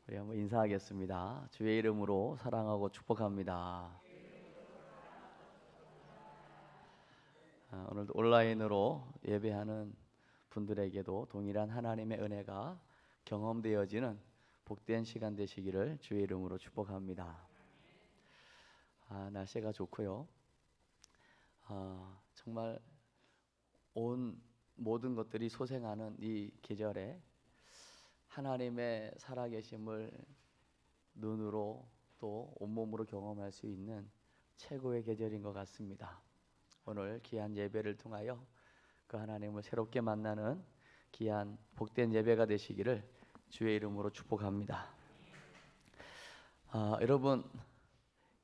우리 한번 인사하겠습니다. 주의 이름으로 사랑하고 축복합니다. 오늘도 온라인으로 예배하는 분들에게도 동일한 하나님의 은혜가 경험되어지는 복된 시간 되시기를 주의 이름으로 축복합니다. 날씨가 좋고요. 정말 온 모든 것들이 소생하는 이 계절에 하나님의 살아계심을 눈으로 또 온몸으로 경험할 수 있는 최고의 계절인 것 같습니다. 오늘 귀한 예배를 통하여 그 하나님을 새롭게 만나는 귀한 복된 예배가 되시기를 주의 이름으로 축복합니다. 여러분,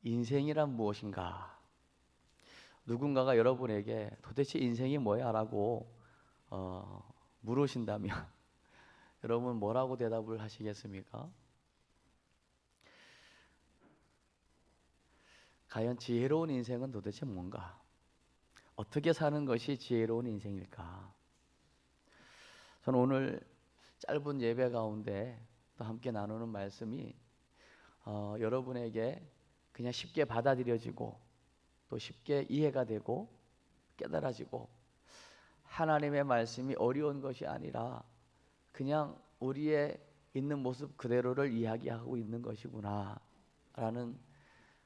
인생이란 무엇인가? 누군가가 여러분에게 도대체 인생이 뭐야? 라고 물으신다면 여러분 뭐라고 대답을 하시겠습니까? 과연 지혜로운 인생은 도대체 뭔가? 어떻게 사는 것이 지혜로운 인생일까? 저는 오늘 짧은 예배 가운데 또 함께 나누는 말씀이 여러분에게 그냥 쉽게 받아들여지고 또 쉽게 이해가 되고 깨달아지고 하나님의 말씀이 어려운 것이 아니라 그냥 우리의 있는 모습 그대로를 이야기하고 있는 것이구나 라는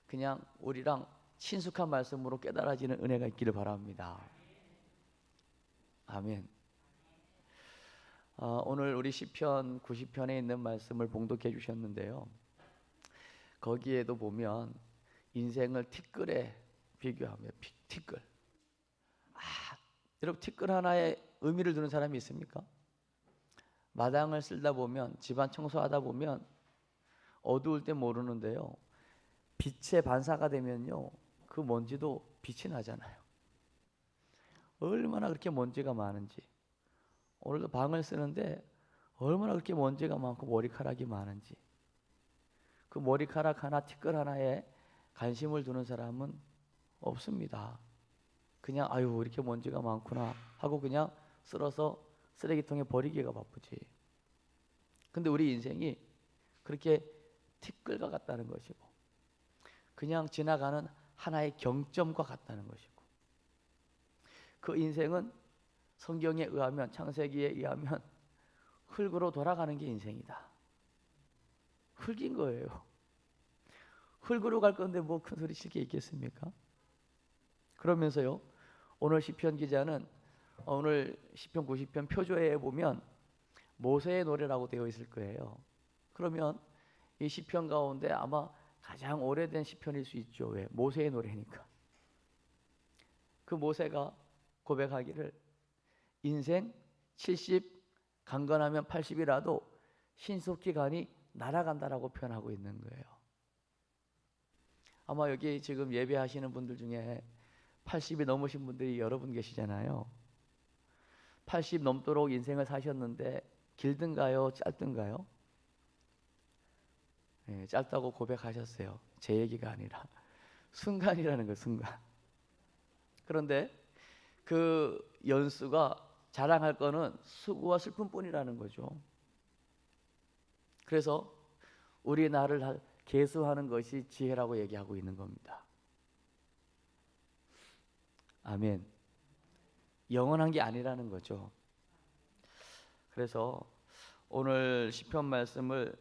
그냥 우리랑 친숙한 말씀으로 깨달아지는 은혜가 있기를 바랍니다. 아멘. 오늘 우리 시편 90편에 있는 말씀을 봉독해 주셨는데요, 거기에도 보면 인생을 티끌에 비교하며 티끌. 여러분, 티끌 하나에 의미를 두는 사람이 있습니까? 마당을 쓸다 보면, 집안 청소하다 보면 어두울 때 모르는데요, 빛의 반사가 되면요 그 먼지도 빛이 나잖아요. 얼마나 그렇게 먼지가 많은지. 오늘도 방을 쓰는데 얼마나 그렇게 먼지가 많고 머리카락이 많은지. 그 머리카락 하나, 티끌 하나에 관심을 두는 사람은 없습니다. 그냥 아유 이렇게 먼지가 많구나 하고 그냥 쓸어서 쓰레기통에 버리기가 바쁘지. 근데 우리 인생이 그렇게 티끌과 같다는 것이고, 그냥 지나가는 하나의 경점과 같다는 것이고, 그 인생은 성경에 의하면, 창세기에 의하면 흙으로 돌아가는 게 인생이다. 흙인 거예요. 흙으로 갈 건데 뭐 큰 소리 칠 게 있겠습니까? 그러면서요, 오늘 시편 기자는 오늘 시편 90편 표조에 보면 모세의 노래라고 되어 있을 거예요. 그러면 이 시편 가운데 아마 가장 오래된 시편일 수 있죠. 왜? 모세의 노래니까. 그 모세가 고백하기를 인생 70, 강건하면 80이라도 신속히 가니 날아간다라고 표현하고 있는 거예요. 아마 여기 지금 예배하시는 분들 중에 80이 넘으신 분들이 여러 분 계시잖아요. 80 넘도록 인생을 사셨는데 길든가요? 짧든가요? 네, 짧다고 고백하셨어요. 제 얘기가 아니라 순간이라는 거예요. 순간. 그런데 그 연수가 자랑할 거는 수고와 슬픔뿐이라는 거죠. 그래서 우리 나를 계수하는 것이 지혜라고 얘기하고 있는 겁니다. 아멘. 영원한 게 아니라는 거죠. 그래서 오늘 시편 말씀을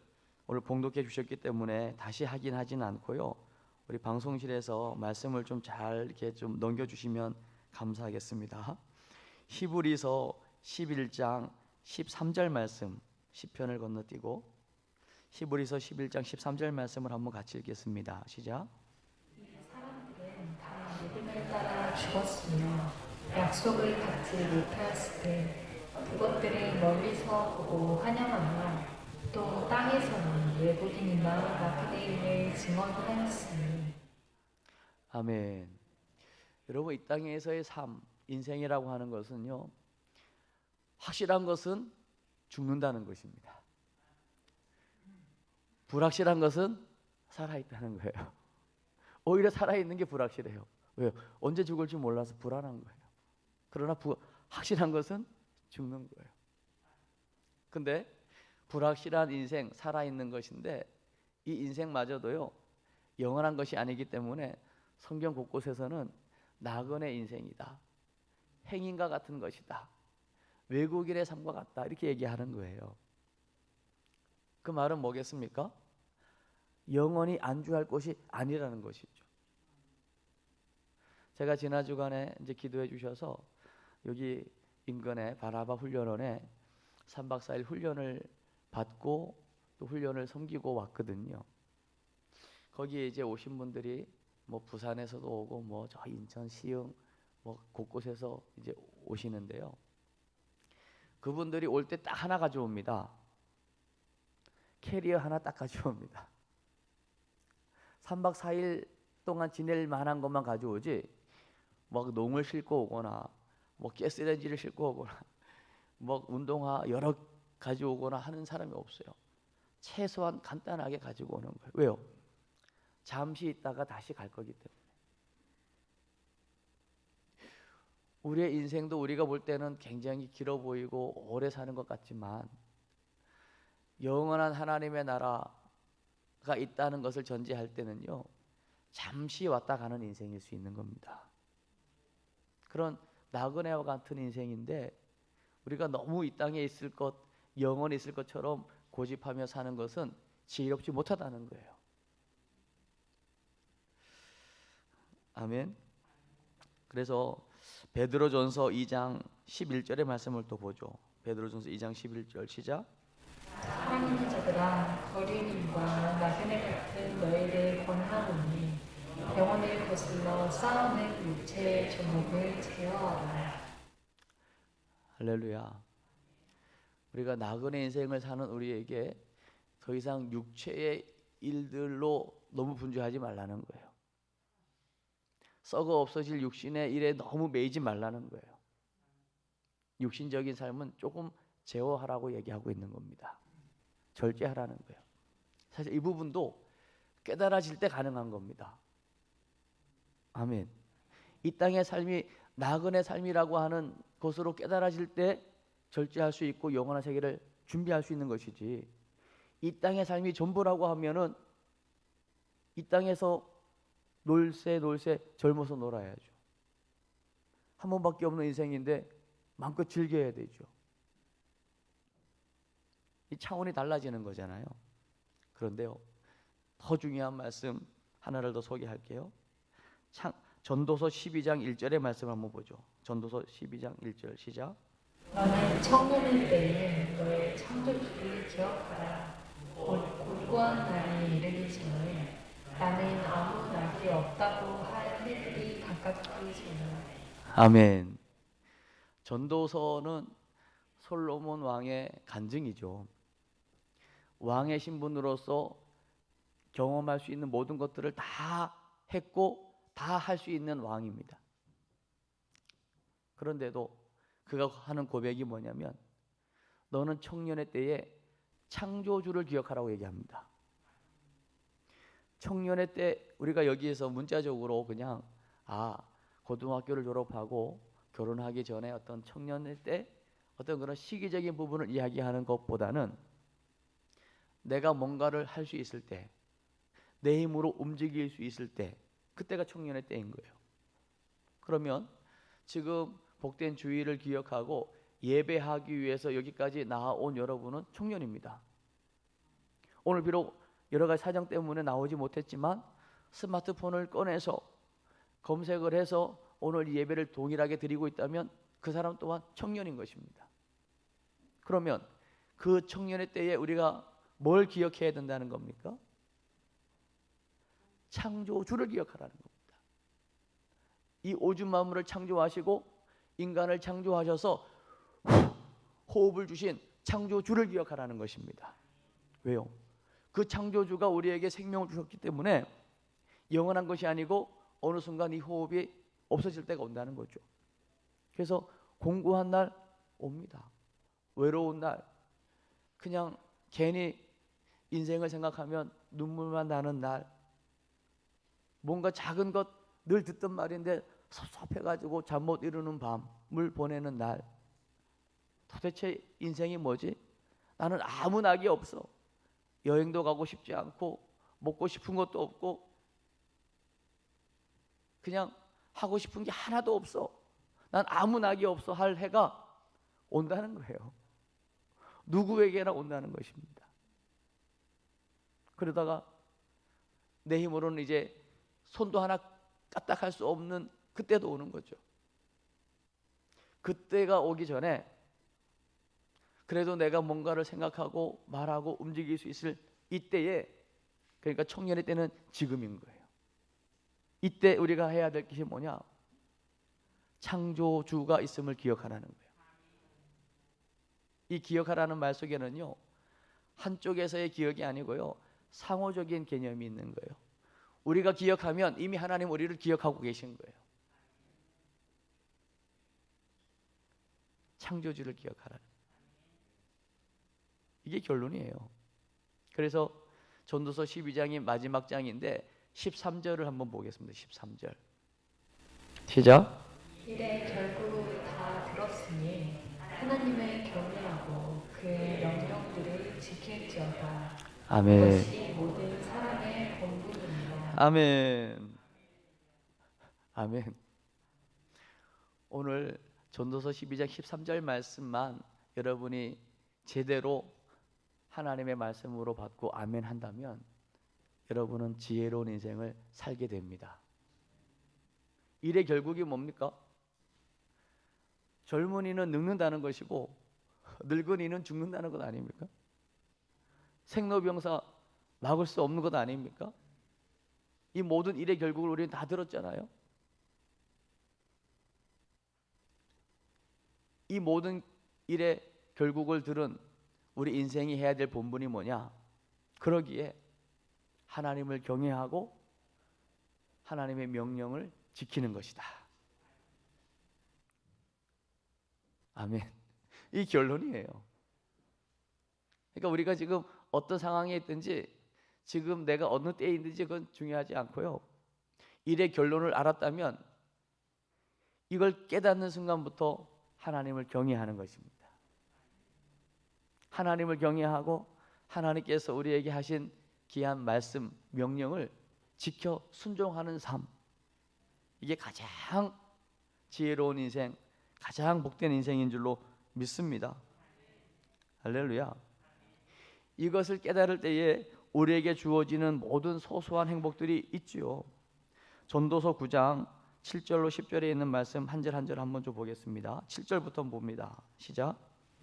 오늘 봉독해 주셨기 때문에 다시 하긴 하진 않고요, 우리 방송실에서 말씀을 좀 잘 이렇게 좀 넘겨주시면 감사하겠습니다. 히브리서 11장 13절 말씀, 시편을 건너뛰고 히브리서 11장 13절 말씀을 한번 같이 읽겠습니다. 시작. 사람들은 다 믿음을 따라 죽었으며 약속을 받지 못하였을 때 그것들을 멀리서 보고 환영하며 또 땅에서는 외국인이나 그의 일을 증언하였으니. 아멘. 여러분, 이 땅에서의 삶, 인생이라고 하는 것은요, 확실한 것은 죽는다는 것입니다. 불확실한 것은 살아있다는 거예요. 오히려 살아있는 게 불확실해요. 왜요? 언제 죽을지 몰라서 불안한 거예요. 그러나 확실한 것은 죽는 거예요. 근데 불확실한 인생, 살아있는 것인데 이 인생마저도요 영원한 것이 아니기 때문에 성경 곳곳에서는 나그네 인생이다, 행인과 같은 것이다, 외국인의 삶과 같다, 이렇게 얘기하는 거예요. 그 말은 뭐겠습니까? 영원히 안주할 곳이 아니라는 것이죠. 제가 지난 주간에 이제 기도해 주셔서 여기 인근의 바라바 훈련원에 3박 4일 훈련을 받고 또 훈련을 섬기고 왔거든요. 거기에 이제 오신 분들이 뭐 부산에서도 오고 뭐 저 인천, 시흥 뭐 곳곳에서 이제 오시는데요. 그분들이 올 때 딱 하나 가져옵니다. 캐리어 하나 딱 가져옵니다. 3박 4일 동안 지낼 만한 것만 가져오지 뭐 농을 싣고 오거나 뭐 가스레인지를 싣고 오거나 뭐 운동화 여러 가져오거나 하는 사람이 없어요. 최소한 간단하게 가지고 오는 거예요. 왜요? 잠시 있다가 다시 갈 거기 때문에. 우리의 인생도 우리가 볼 때는 굉장히 길어 보이고 오래 사는 것 같지만 영원한 하나님의 나라가 있다는 것을 전제할 때는요, 잠시 왔다 가는 인생일 수 있는 겁니다. 그런 나그네와 같은 인생인데 우리가 너무 이 땅에 있을 것, 영원히 있을 것처럼 고집하며 사는 것은 지혜롭지 못하다는 거예요. 아멘. 그래서 베드로전서 2장 11절의 말씀을 또 보죠. 베드로전서 2장 11절 시작. 사랑하는 자들아, 거류님과 나그네 같은 너희를 권하노니 영혼을 거슬러 싸우는 육체의 종목을 제어하라. 할렐루야. 우리가 나그네 인생을 사는 우리에게 더 이상 육체의 일들로 너무 분주하지 말라는 거예요. 썩어 없어질 육신의 일에 너무 매이지 말라는 거예요. 육신적인 삶은 조금 제어하라고 얘기하고 있는 겁니다. 절제하라는 거예요. 사실 이 부분도 깨달아질 때 가능한 겁니다. 아멘. 이 땅의 삶이 나그네 삶이라고 하는 것으로 깨달아질 때 절제할 수 있고 영원한 세계를 준비할 수 있는 것이지, 이 땅의 삶이 전부라고 하면은 이 땅에서 놀새 젊어서 놀아야죠. 한 번밖에 없는 인생인데 마음껏 즐겨야 되죠. 이 차원이 달라지는 거잖아요. 그런데요, 더 중요한 말씀 하나를 더 소개할게요. 전도서 12장 1절의 말씀 한번 보죠. 전도서 12장 1절 시작. 너는 청년일 때에 너의 창조주를 기억하라. 곤고한 날이 이르기 전에 나는 아무 낙이 없다고 할 해들이 가깝기 전에. 아멘. 전도서는 솔로몬 왕의 간증이죠. 왕의 신분으로서 경험할 수 있는 모든 것들을 다 했고 다 할 수 있는 왕입니다. 그런데도 그가 하는 고백이 뭐냐면, 너는 청년의 때에 창조주를 기억하라고 얘기합니다. 청년의 때 우리가 여기에서 문자적으로 그냥 고등학교를 졸업하고 결혼하기 전에 어떤 청년의 때 어떤 그런 시기적인 부분을 이야기하는 것보다는 내가 뭔가를 할 수 있을 때, 내 힘으로 움직일 수 있을 때, 그때가 청년의 때인 거예요. 그러면 지금 복된 주일을 기억하고 예배하기 위해서 여기까지 나아온 여러분은 청년입니다. 오늘 비록 여러 가지 사정 때문에 나오지 못했지만 스마트폰을 꺼내서 검색을 해서 오늘 예배를 동일하게 드리고 있다면 그 사람 또한 청년인 것입니다. 그러면 그 청년의 때에 우리가 뭘 기억해야 된다는 겁니까? 창조주를 기억하라는 겁니다. 이 오줌 만물을 창조하시고 인간을 창조하셔서 호흡을 주신 창조주를 기억하라는 것입니다. 왜요? 그 창조주가 우리에게 생명을 주셨기 때문에 영원한 것이 아니고 어느 순간 이 호흡이 없어질 때가 온다는 거죠. 그래서 공고한 날 옵니다. 외로운 날, 그냥 괜히 인생을 생각하면 눈물만 나는 날, 뭔가 작은 것 늘 듣던 말인데 섭섭해가지고 잠 못 이루는 밤을 보내는 날, 도대체 인생이 뭐지? 나는 아무 낙이 없어. 여행도 가고 싶지 않고 먹고 싶은 것도 없고 그냥 하고 싶은 게 하나도 없어. 난 아무 낙이 없어 할 해가 온다는 거예요. 누구에게나 온다는 것입니다. 그러다가 내 힘으로는 이제 손도 하나 까딱할 수 없는 그때도 오는 거죠. 그때가 오기 전에 그래도 내가 뭔가를 생각하고 말하고 움직일 수 있을 이때에, 그러니까 청년의 때는 지금인 거예요. 이때 우리가 해야 될 것이 뭐냐? 창조주가 있음을 기억하라는 거예요. 이 기억하라는 말 속에는요, 한쪽에서의 기억이 아니고요, 상호적인 개념이 있는 거예요. 우리가 기억하면 이미 하나님 우리를 기억하고 계신 거예요. 창조주를 기억하라는, 이게 결론이에요. 그래서 전도서 12장이 마지막 장인데 13절을 한번 보겠습니다. 13절 시작. 이래 결국 다 들었으니 하나님을 경외하고 그의 명령들을 지킬지어다. 아멘. 그것이 모든 사람의 본분이니라. 아멘. 아멘. 오늘 전도서 12장 13절 말씀만 여러분이 제대로 하나님의 말씀으로 받고 아멘 한다면 여러분은 지혜로운 인생을 살게 됩니다. 일의 결국이 뭡니까? 젊은이는 늙는다는 것이고 늙은이는 죽는다는 것 아닙니까? 생로병사 막을 수 없는 것 아닙니까? 이 모든 일의 결국을 우리는 다 들었잖아요. 이 모든 일의 결국을 들은 우리 인생이 해야 될 본분이 뭐냐? 그러기에 하나님을 경외하고 하나님의 명령을 지키는 것이다. 아멘. 이 결론이에요. 그러니까 우리가 지금 어떤 상황에 있든지 지금 내가 어느 때에 있는지 그건 중요하지 않고요. 일의 결론을 알았다면 이걸 깨닫는 순간부터 하나님을 경외하는 것입니다. 하나님을 경외하고 하나님께서 우리에게 하신 귀한 말씀, 명령을 지켜 순종하는 삶, 이게 가장 지혜로운 인생, 가장 복된 인생인 줄로 믿습니다. 할렐루야. 이것을 깨달을 때에 우리에게 주어지는 모든 소소한 행복들이 있지요. 전도서 9장 7절로 10절에 있는 말씀 한 절 한 절 한번 좀 보겠습니다. 7절부터 봅니다. 시작.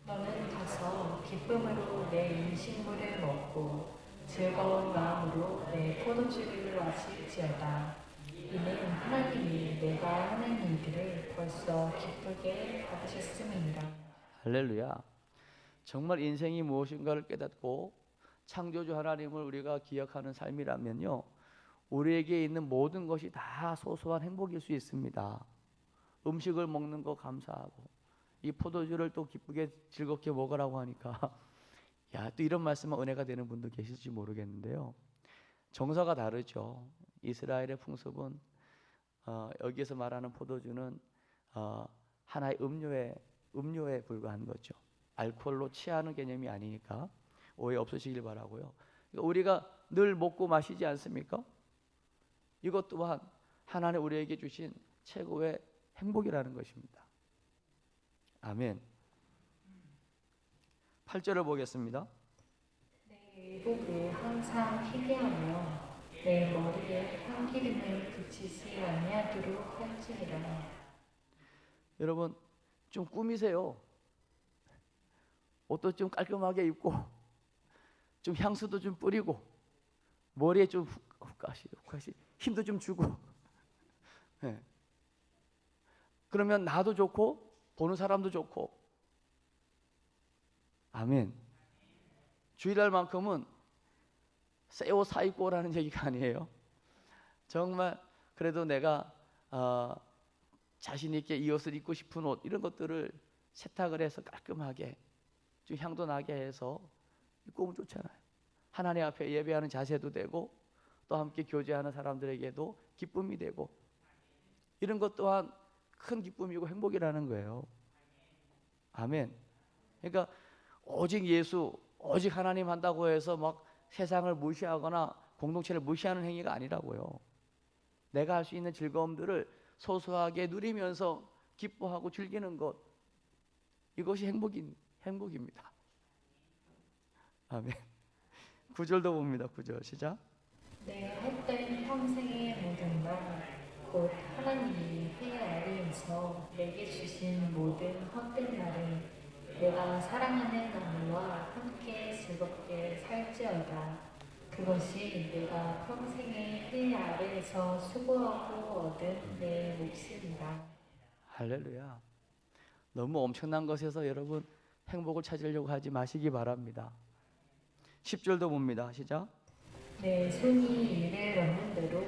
너는 가서 기쁨으로 내 음식물을 먹고 즐거운 마음으로 내 포도주를 마실지어다. 이는 하나님이 내가 하는 일들을 벌써 기쁘게 받으셨음이니라. 할렐루야. 정말 인생이 무엇인가를 깨닫고 창조주 하나님을 우리가 기억하는 삶이라면요, 우리에게 있는 모든 것이 다 소소한 행복일 수 있습니다. 음식을 먹는 거 감사하고 이 포도주를 또 기쁘게 즐겁게 먹으라고 하니까 야, 또 이런 말씀은 은혜가 되는 분도 계실지 모르겠는데요. 정서가 다르죠. 이스라엘의 풍습은 여기에서 말하는 포도주는 하나의 음료에 불과한 거죠. 알코올로 취하는 개념이 아니니까 오해 없으시길 바라고요. 그러니까 우리가 늘 먹고 마시지 않습니까? 이것 또한 하나님 우리에게 주신 최고의 행복이라는 것입니다. 아멘. 8절을 보겠습니다. 내 의복을 항상 희귀하며 내 머리에 향기름을 붙이지 아니하도록 할지니라. 여러분 좀 꾸미세요. 옷도 좀 깔끔하게 입고 좀 향수도 좀 뿌리고 머리에 좀 훅가시 힘도 좀 주고 네. 그러면 나도 좋고 보는 사람도 좋고. 아멘. 주일날만큼은 새 옷 사 입고 오라는 얘기가 아니에요. 정말 그래도 내가 자신 있게 이 옷을 입고 싶은 옷 이런 것들을 세탁을 해서 깔끔하게 좀 향도 나게 해서 입고 오면 좋잖아요. 하나님 앞에 예배하는 자세도 되고 또 함께 교제하는 사람들에게도 기쁨이 되고 이런 것 또한 큰 기쁨이고 행복이라는 거예요. 아멘. 그러니까 오직 예수 오직 하나님 한다고 해서 막 세상을 무시하거나 공동체를 무시하는 행위가 아니라고요. 내가 할 수 있는 즐거움들을 소소하게 누리면서 기뻐하고 즐기는 것, 이것이 행복입니다. 아멘. 9절도 봅니다. 9절 시작. 내 헛된 평생의 모든 말, 곧 하나님이 해 아래에서 내게 주신 모든 헛된 말은 내가 사랑하는 아내와 함께 즐겁게 살지어다. 그것이 내가 평생의 해 아래에서 수고하고 얻은 내 몫이니라. 할렐루야. 너무 엄청난 것에서 여러분 행복을 찾으려고 하지 마시기 바랍니다. 10절도 봅니다. 시작. 내 손이 일을 얻는 대로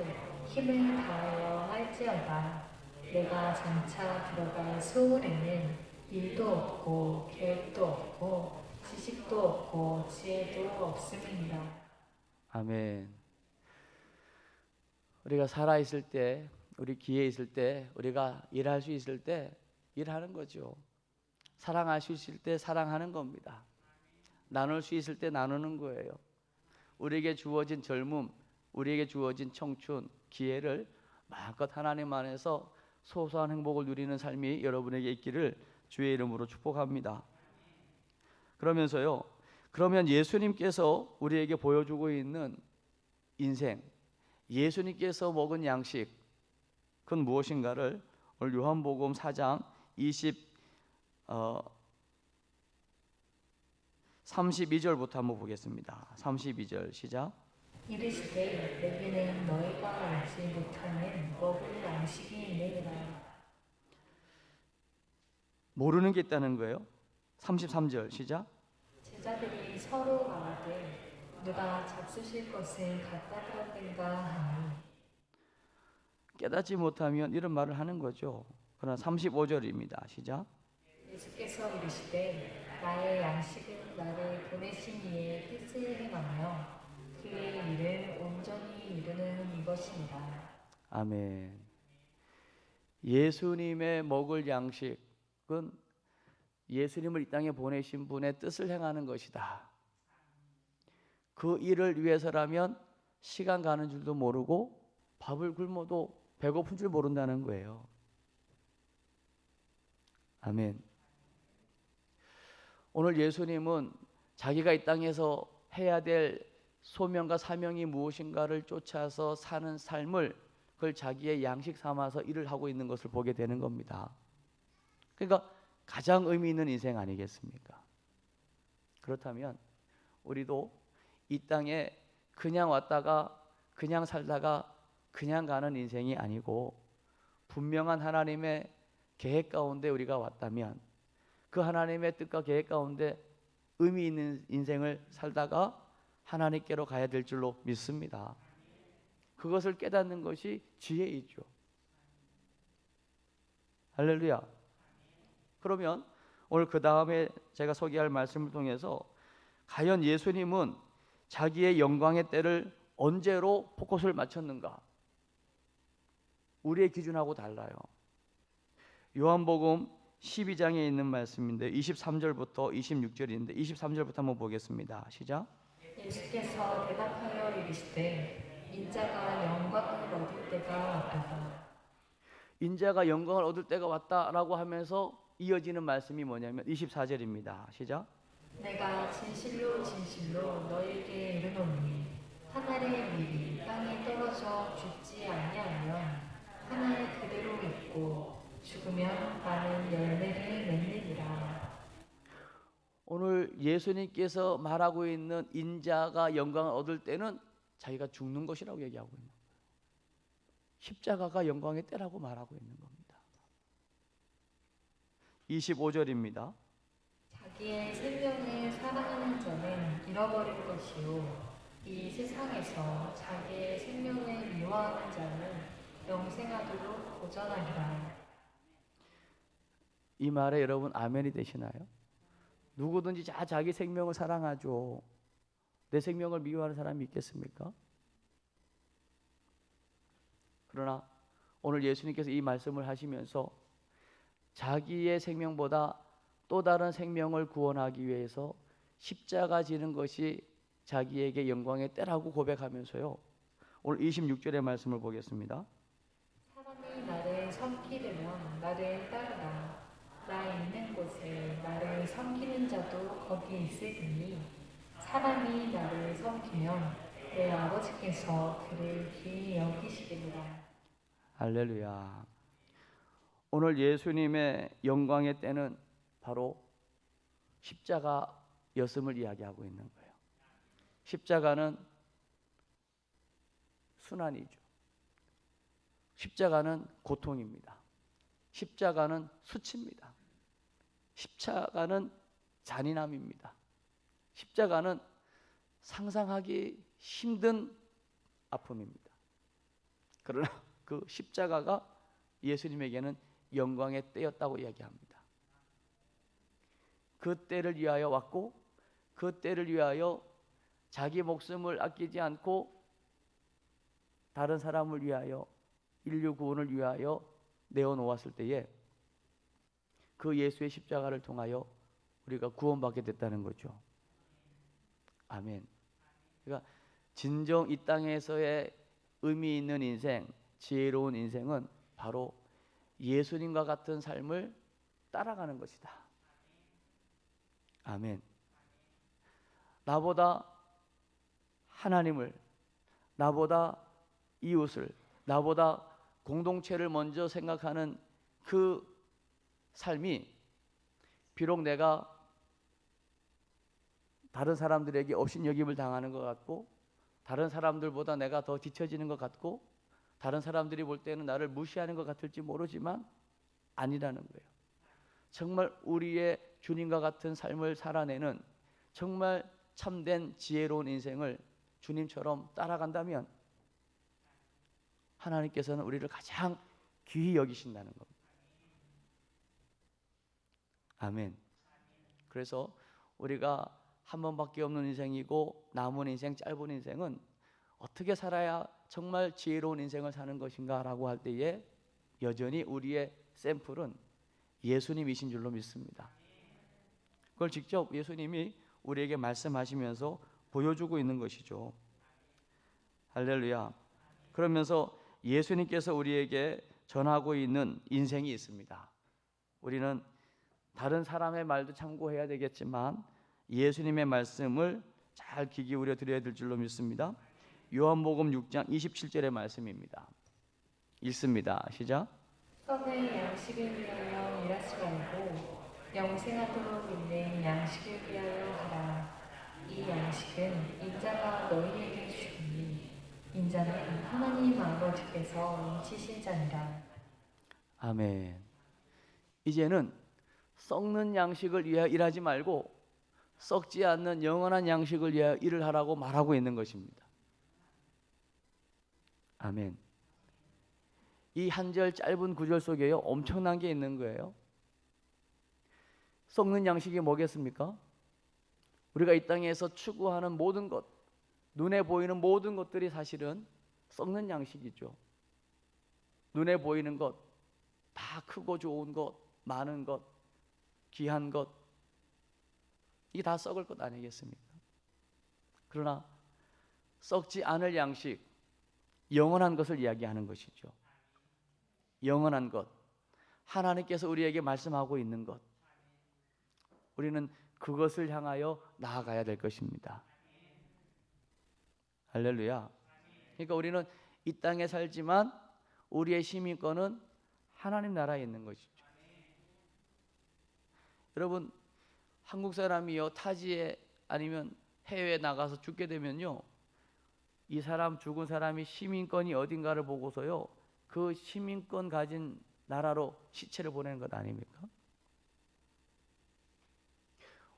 힘을 다하여 할지어다. 내가 장차 들어갈 소홀에는 일도 없고 계획도 없고 지식도 없고 지혜도 없음이니라. 아멘. 우리가 살아있을 때, 우리 기회 있을 때, 우리가 일할 수 있을 때 일하는 거죠. 사랑할 수 있을 때 사랑하는 겁니다. 나눌 수 있을 때 나누는 거예요. 우리에게 주어진 젊음, 우리에게 주어진 청춘, 기회를 마음껏 하나님 안에서 소소한 행복을 누리는 삶이 여러분에게 있기를 주의 이름으로 축복합니다. 그러면서요, 그러면 예수님께서 우리에게 보여주고 있는 인생, 예수님께서 먹은 양식, 그건 무엇인가를 오늘 요한복음 4장 32절부터 한번 보겠습니다. 32절 시작. 이르시되 내게는 너희가 알지 못하는 먹을 양식이 있느니라. 모르는 게 있다는 거예요. 33절 시작. 제자들이 서로 말하되 누가 잡수실 것을 갖다 드렸든가 하니 깨닫지 못하면 이런 말을 하는 거죠. 그러나 35절입니다. 시작. 예수께서 이르시되 나의 양식은 나를 보내신 이의 뜻을 행하며 그의 일을 온전히 이루는 이것이니라. 아멘. 예수님의 먹을 양식은 예수님을 이 땅에 보내신 분의 뜻을 행하는 것이다. 그 일을 위해서라면 시간 가는 줄도 모르고 밥을 굶어도 배고픈 줄 모른다는 거예요. 아멘. 오늘 예수님은 자기가 이 땅에서 해야 될 소명과 사명이 무엇인가를 쫓아서 사는 삶을 그걸 자기의 양식 삼아서 일을 하고 있는 것을 보게 되는 겁니다. 그러니까 가장 의미 있는 인생 아니겠습니까? 그렇다면 우리도 이 땅에 그냥 왔다가 그냥 살다가 그냥 가는 인생이 아니고 분명한 하나님의 계획 가운데 우리가 왔다면 그 하나님의 뜻과 계획 가운데 의미 있는 인생을 살다가 하나님께로 가야 될 줄로 믿습니다. 그것을 깨닫는 것이 지혜이죠. 할렐루야. 그러면 오늘 그 다음에 제가 소개할 말씀을 통해서 과연 예수님은 자기의 영광의 때를 언제로 포커스를 맞췄는가? 우리의 기준하고 달라요. 요한복음 12장에 있는 말씀인데 23절부터 26절인데 23절부터 한번 보겠습니다. 시작. 예수께서 대답하여 이르시되 인자가 영광을 얻을 때가 왔도다. 인자가 영광을 얻을 때가 왔다라고 하면서 이어지는 말씀이 뭐냐면 24절입니다. 시작. 내가 진실로 진실로 너에게 이르노니 한 알의 밀이 땅에 떨어져 죽지 아니하면 한 알 그대로 있고 죽으면 많은 열매를 맺느니라. 오늘 예수님께서 말하고 있는 인자가 영광을 얻을 때는 자기가 죽는 것이라고 얘기하고 있는 거예요. 십자가가 영광의 때라고 말하고 있는 겁니다. 25절입니다. 자기의 생명을 사랑하는 자는 잃어버릴 것이요 이 세상에서 자기의 생명을 미워하는 자는 영생하도록 보전하리라. 이 말에 여러분 아멘이 되시나요? 누구든지 자기 생명을 사랑하죠. 내 생명을 미워하는 사람이 있겠습니까? 그러나 오늘 예수님께서 이 말씀을 하시면서 자기의 생명보다 또 다른 생명을 구원하기 위해서 십자가 지는 것이 자기에게 영광의 때라고 고백하면서요. 오늘 26절의 말씀을 보겠습니다. 사람이 나를 섬기려면 나를 따르라. 나 있는 곳에 나를 섬기는 자도 거기 있으리니 사람이 나를 섬기면 내 아버지께서 그를 귀히 여기시리라. 할렐루야. 오늘 예수님의 영광의 때는 바로 십자가였음을 이야기하고 있는 거예요. 십자가는 순환이죠. 십자가는 고통입니다. 십자가는 수치입니다. 십자가는 잔인함입니다. 십자가는 상상하기 힘든 아픔입니다. 그러나 그 십자가가 예수님에게는 영광의 때였다고 이야기합니다. 그 때를 위하여 왔고 그 때를 위하여 자기 목숨을 아끼지 않고 다른 사람을 위하여 인류 구원을 위하여 내어놓았을 때에 그 예수의 십자가를 통하여 우리가 구원받게 됐다는 거죠. 아멘. 그러니까 진정 이 땅에서의 의미 있는 인생, 지혜로운 인생은 바로 예수님과 같은 삶을 따라가는 것이다. 아멘. 나보다 하나님을, 나보다 이웃을, 나보다 공동체를 먼저 생각하는 그 삶이 비록 내가 다른 사람들에게 업신여김을 당하는 것 같고 다른 사람들보다 내가 더 뒤처지는 것 같고 다른 사람들이 볼 때는 나를 무시하는 것 같을지 모르지만 아니라는 거예요. 정말 우리의 주님과 같은 삶을 살아내는 정말 참된 지혜로운 인생을 주님처럼 따라간다면 하나님께서는 우리를 가장 귀히 여기신다는 겁니다. 아멘. 그래서 우리가 한 번밖에 없는 인생이고 남은 인생, 짧은 인생은 어떻게 살아야 정말 지혜로운 인생을 사는 것인가 라고 할 때에 여전히 우리의 샘플은 예수님이신 줄로 믿습니다. 그걸 직접 예수님이 우리에게 말씀하시면서 보여주고 있는 것이죠. 할렐루야. 그러면서 예수님께서 우리에게 전하고 있는 인생이 있습니다. 우리는 다른 사람의 말도 참고해야 되겠지만 예수님의 말씀을 잘 귀 기울여 드려야 될 줄로 믿습니다. 요한복음 6장 27절의 말씀입니다. 읽습니다. 시작. 썩을 양식을 위하여 일하지 말고 영생하도록 있는 양식을 위하여 하라. 이 양식은 인자가 너희에게 주니 인자는 하나님 아버지께서 인치신 자니라. 아멘. 이제는 썩는 양식을 위하여 일하지 말고 썩지 않는 영원한 양식을 위하여 일을 하라고 말하고 있는 것입니다. 아멘. 이 한 절 짧은 구절 속에요 엄청난 게 있는 거예요. 썩는 양식이 뭐겠습니까? 우리가 이 땅에서 추구하는 모든 것, 눈에 보이는 모든 것들이 사실은 썩는 양식이죠. 눈에 보이는 것, 다 크고 좋은 것, 많은 것, 귀한 것, 이게 다 썩을 것 아니겠습니까? 그러나 썩지 않을 양식, 영원한 것을 이야기하는 것이죠. 영원한 것, 하나님께서 우리에게 말씀하고 있는 것, 우리는 그것을 향하여 나아가야 될 것입니다. 할렐루야. 그러니까 우리는 이 땅에 살지만 우리의 시민권은 하나님 나라에 있는 것이죠. 여러분, 한국 사람이요 타지에 아니면 해외에 나가서 죽게 되면요 이 사람 죽은 사람이 시민권이 어딘가를 보고서요 그 시민권 가진 나라로 시체를 보내는 것 아닙니까?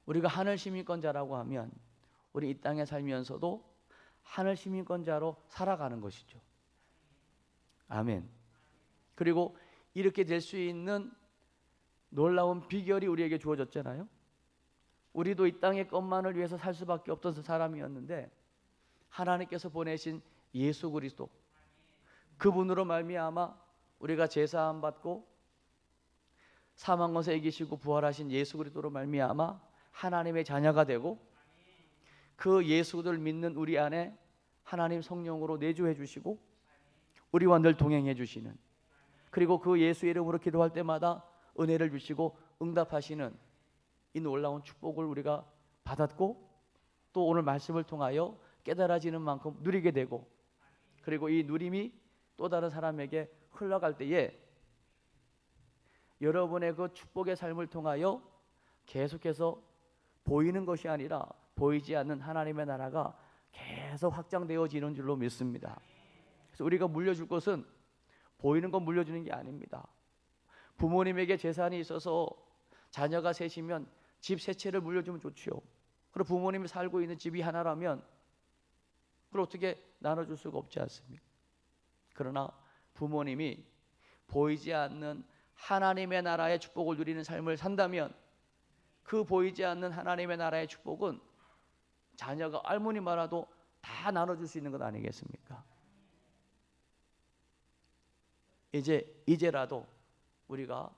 우리가 하늘 시민권자라고 하면 우리 이 땅에 살면서도 하늘 시민권자로 살아가는 것이죠. 아멘. 그리고 이렇게 될 수 있는 놀라운 비결이 우리에게 주어졌잖아요. 우리도 이 땅의 것만을 위해서 살 수밖에 없던 사람이었는데 하나님께서 보내신 예수 그리스도, 그분으로 말미암아 우리가 제사함 받고 사망에서 이기시고 부활하신 예수 그리스도로 말미암아 하나님의 자녀가 되고 그 예수를 믿는 우리 안에 하나님 성령으로 내주해 주시고 우리와 늘 동행해 주시는, 그리고 그 예수 이름으로 기도할 때마다 은혜를 주시고 응답하시는 이 놀라운 축복을 우리가 받았고, 또 오늘 말씀을 통하여 깨달아지는 만큼 누리게 되고, 그리고 이 누림이 또 다른 사람에게 흘러갈 때에 여러분의 그 축복의 삶을 통하여 계속해서 보이는 것이 아니라 보이지 않는 하나님의 나라가 계속 확장되어지는 줄로 믿습니다. 그래서 우리가 물려줄 것은 보이는 것 물려주는 게 아닙니다. 부모님에게 재산이 있어서 자녀가 셋이면 집 세 채를 물려주면 좋지요. 그리고 부모님이 살고 있는 집이 하나라면 그걸 어떻게 나눠줄 수가 없지 않습니까? 그러나 부모님이 보이지 않는 하나님의 나라의 축복을 누리는 삶을 산다면 그 보이지 않는 하나님의 나라의 축복은 자녀가 알무니 말아도 다 나눠줄 수 있는 것 아니겠습니까? 이제라도 우리가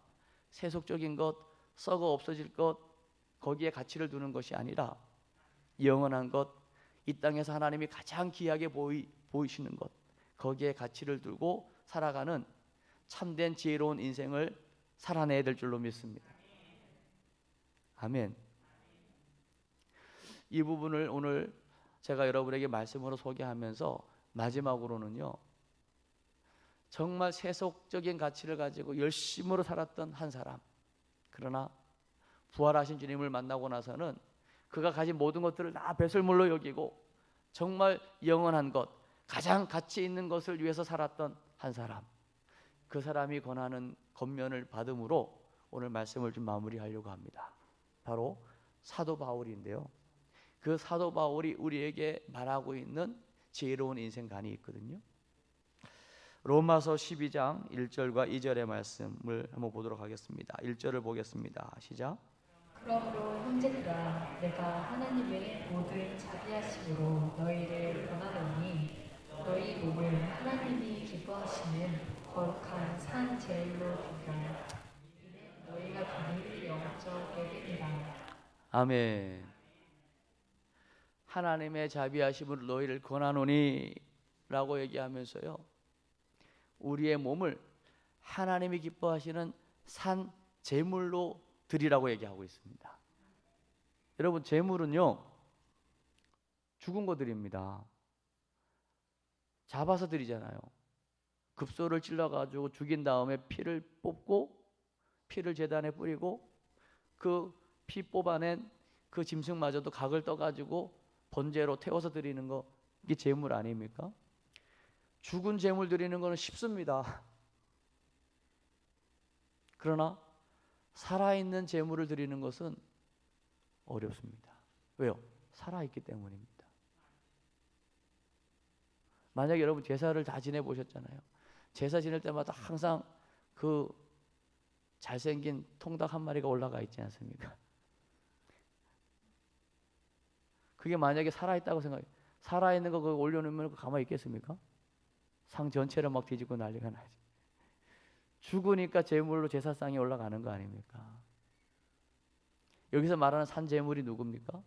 세속적인 것, 썩어 없어질 것, 거기에 가치를 두는 것이 아니라 영원한 것, 이 땅에서 하나님이 가장 귀하게 보이시는 것, 거기에 가치를 두고 살아가는 참된 지혜로운 인생을 살아내야 될 줄로 믿습니다. 아멘. 이 부분을 오늘 제가 여러분에게 말씀으로 소개하면서 마지막으로는요, 정말 세속적인 가치를 가지고 열심으로 살았던 한 사람, 그러나 부활하신 주님을 만나고 나서는 그가 가진 모든 것들을 다 배설물로 여기고 정말 영원한 것, 가장 가치 있는 것을 위해서 살았던 한 사람, 그 사람이 권하는 권면을 받음으로 오늘 말씀을 좀 마무리하려고 합니다. 바로 사도 바울인데요, 그 사도 바울이 우리에게 말하고 있는 지혜로운 인생관이 있거든요. 로마서 12장 1절과 2절의 말씀을 한번 보도록 하겠습니다. 1절을 보겠습니다. 시작. 그러므로 형제들아, 내가 하나님의 모든 자비하심으로 너희를 권하노니 너희 몸을 하나님이 기뻐하시는 거룩한 산 제물로 드리라. 이는 너희가 드릴 영적 예배니라. 아멘. 하나님의 자비하심으로 너희를 권하노니 라고 얘기하면서요, 우리의 몸을 하나님이 기뻐하시는 산 제물로 드리라고 얘기하고 있습니다. 여러분, 제물은요 죽은 거 드립니다. 잡아서 드리잖아요. 급소를 찔러가지고 죽인 다음에 피를 뽑고 피를 제단에 뿌리고 그 피 뽑아낸 그 짐승마저도 각을 떠가지고 번제로 태워서 드리는 거, 이게 제물 아닙니까? 죽은 제물 드리는 거는 쉽습니다. 그러나 살아있는 제물을 드리는 것은 어렵습니다. 왜요? 살아있기 때문입니다. 만약에 여러분 제사를 다 지내보셨잖아요. 제사 지낼 때마다 항상 그 잘생긴 통닭 한 마리가 올라가 있지 않습니까? 그게 만약에 살아있다고 생각해요. 살아있는 거 그거 올려놓으면 가만히 있겠습니까? 상 전체를 막 뒤집고 난리가 나지. 죽으니까 제물로 제사상에 올라가는 거 아닙니까? 여기서 말하는 산 제물이 누굽니까?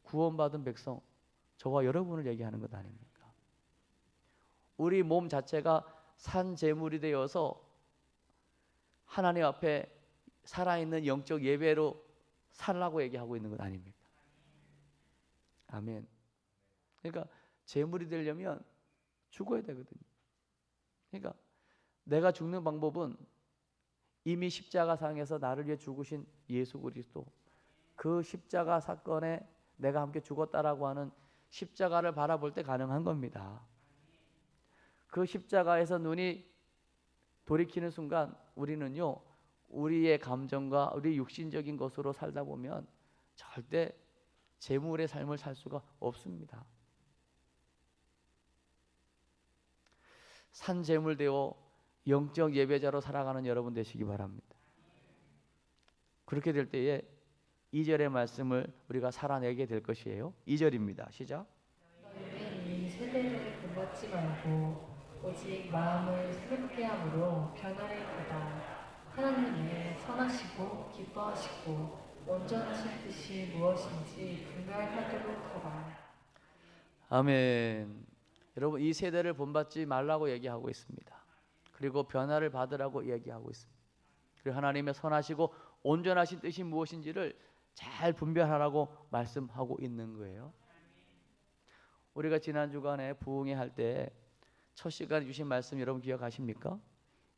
구원받은 백성, 저와 여러분을 얘기하는 것 아닙니까? 우리 몸 자체가 산 제물이 되어서 하나님 앞에 살아있는 영적 예배로 살라고 얘기하고 있는 것 아닙니까? 아멘. 그러니까 제물이 되려면 죽어야 되거든요. 그러니까 내가 죽는 방법은 이미 십자가상에서 나를 위해 죽으신 예수 그리스도, 그 십자가 사건에 내가 함께 죽었다라고 하는 십자가를 바라볼 때 가능한 겁니다. 그 십자가에서 눈이 돌이키는 순간 우리는요, 우리의 감정과 우리 육신적인 것으로 살다 보면 절대 제물의 삶을 살 수가 없습니다. 산 제물 되어 영적 예배자로 살아가는 여러분 되시기 바랍니다. 그렇게 될 때에 2절의 말씀을 우리가 살아내게 될 것이에요. 2절입니다. 시작. 너희는 이 세대를 본받지 말고 오직 마음을 새롭게 함으로 변화를 받아 하나님의 선하시고 기뻐하시고 온전하신 뜻이 무엇인지 분별하도록 하라. 아멘. 여러분, 이 세대를 본받지 말라고 얘기하고 있습니다. 그리고 변화를 받으라고 얘기하고 있습니다. 그리고 하나님의 선하시고 온전하신 뜻이 무엇인지를 잘 분별하라고 말씀하고 있는 거예요. 우리가 지난 주간에 부흥회 할 때 첫 시간에 주신 말씀 여러분 기억하십니까?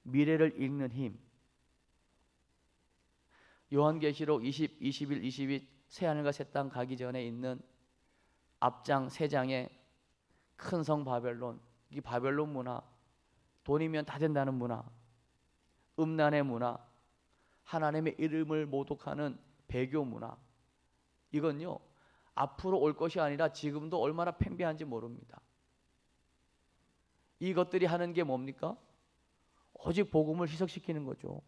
미래를 읽는 힘. 요한계시록 20, 21, 22 새하늘과 새 땅 가기 전에 있는 앞장 세 장의 큰 성 바벨론, 이 바벨론 문화, 돈이면 다 된다는 문화, 음란의 문화, 하나님의 이름을 모독하는 배교 문화, 이건요 앞으로 올 것이 아니라 지금도 얼마나 팽배한지 모릅니다. 이것들이 하는 게 뭡니까? 오직 복음을 희석시키는 거죠.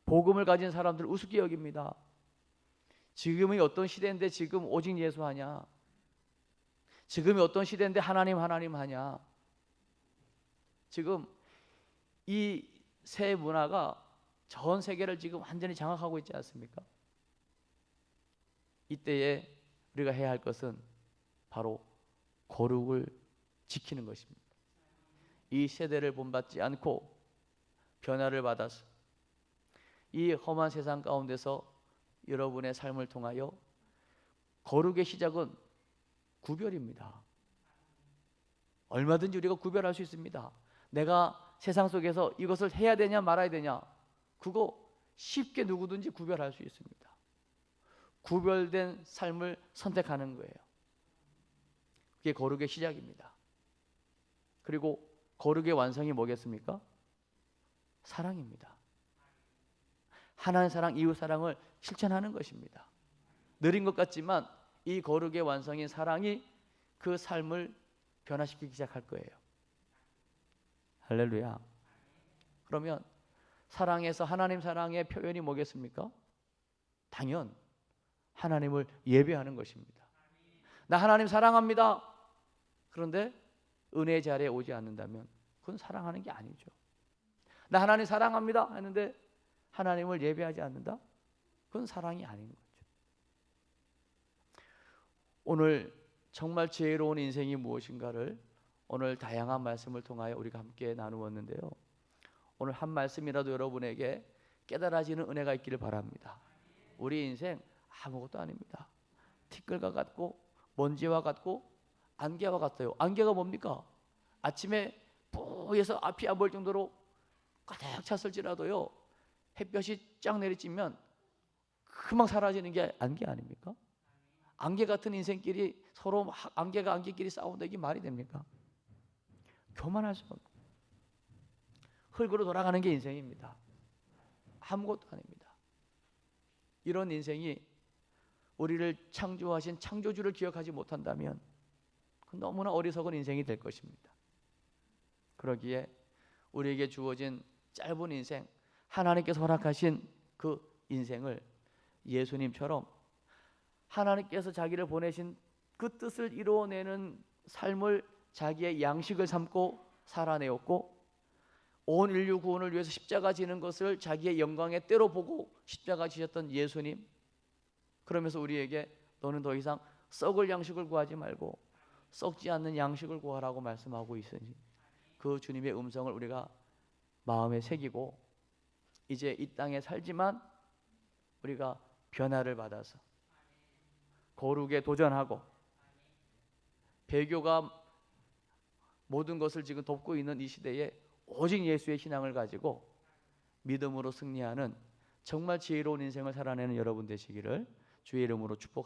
복음을 가진 사람들 우습게 여깁니다. 지금이 어떤 시대인데 지금 오직 예수 하냐? 지금이 어떤 시대인데 하나님 하냐? 지금 이 새 문화가 전 세계를 지금 완전히 장악하고 있지 않습니까? 이때에 우리가 해야 할 것은 바로 거룩을 지키는 것입니다. 이 세대를 본받지 않고 변화를 받아서 이 험한 세상 가운데서 여러분의 삶을 통하여 거룩의 시작은 구별입니다. 얼마든지 우리가 구별할 수 있습니다. 내가 세상 속에서 이것을 해야 되냐 말아야 되냐, 그거 쉽게 누구든지 구별할 수 있습니다. 구별된 삶을 선택하는 거예요. 그게 거룩의 시작입니다. 그리고 거룩의 완성이 뭐겠습니까? 사랑입니다. 하나님 사랑, 이웃 사랑을 실천하는 것입니다. 느린 것 같지만 이 거룩의 완성인 사랑이 그 삶을 변화시키기 시작할 거예요. 할렐루야. 그러면 사랑에서 하나님 사랑의 표현이 뭐겠습니까? 당연 하나님을 예배하는 것입니다. 나 하나님 사랑합니다. 그런데 은혜의 자리에 오지 않는다면 그건 사랑하는 게 아니죠. 나 하나님 사랑합니다 했는데 하나님을 예배하지 않는다? 그건 사랑이 아닌 거죠. 오늘 정말 지혜로운 인생이 무엇인가를 오늘 다양한 말씀을 통하여 우리가 함께 나누었는데요. 오늘 한 말씀이라도 여러분에게 깨달아지는 은혜가 있기를 바랍니다. 우리 인생 아무것도 아닙니다. 티끌과 같고 먼지와 같고 안개와 같아요. 안개가 뭡니까? 아침에 뿌에서 앞이 안 보일 정도로 가득 찼을지라도요, 햇볕이 쫙 내리쬐면 금방 사라지는 게 안개 아닙니까? 안개 같은 인생끼리 서로 막 안개가 안개끼리 싸운다, 이게 말이 됩니까? 교만할 수 없는 흙으로 돌아가는 게 인생입니다. 아무것도 아닙니다. 이런 인생이 우리를 창조하신 창조주를 기억하지 못한다면 너무나 어리석은 인생이 될 것입니다. 그러기에 우리에게 주어진 짧은 인생, 하나님께서 허락하신 그 인생을 예수님처럼 하나님께서 자기를 보내신 그 뜻을 이루어내는 삶을 자기의 양식을 삼고 살아내었고, 온 인류 구원을 위해서 십자가 지는 것을 자기의 영광의 때로 보고 십자가 지셨던 예수님, 그러면서 우리에게 너는 더 이상 썩을 양식을 구하지 말고 썩지 않는 양식을 구하라고 말씀하고 있으니 그 주님의 음성을 우리가 마음에 새기고 이제 이 땅에 살지만 우리가 변화를 받아서 거룩에 도전하고, 배교가 모든 것을 지금 덮고 있는 이 시대에 오직 예수의 신앙을 가지고 믿음으로 승리하는 정말 지혜로운 인생을 살아내는 여러분 되시기를 주의 이름으로 축복합니다.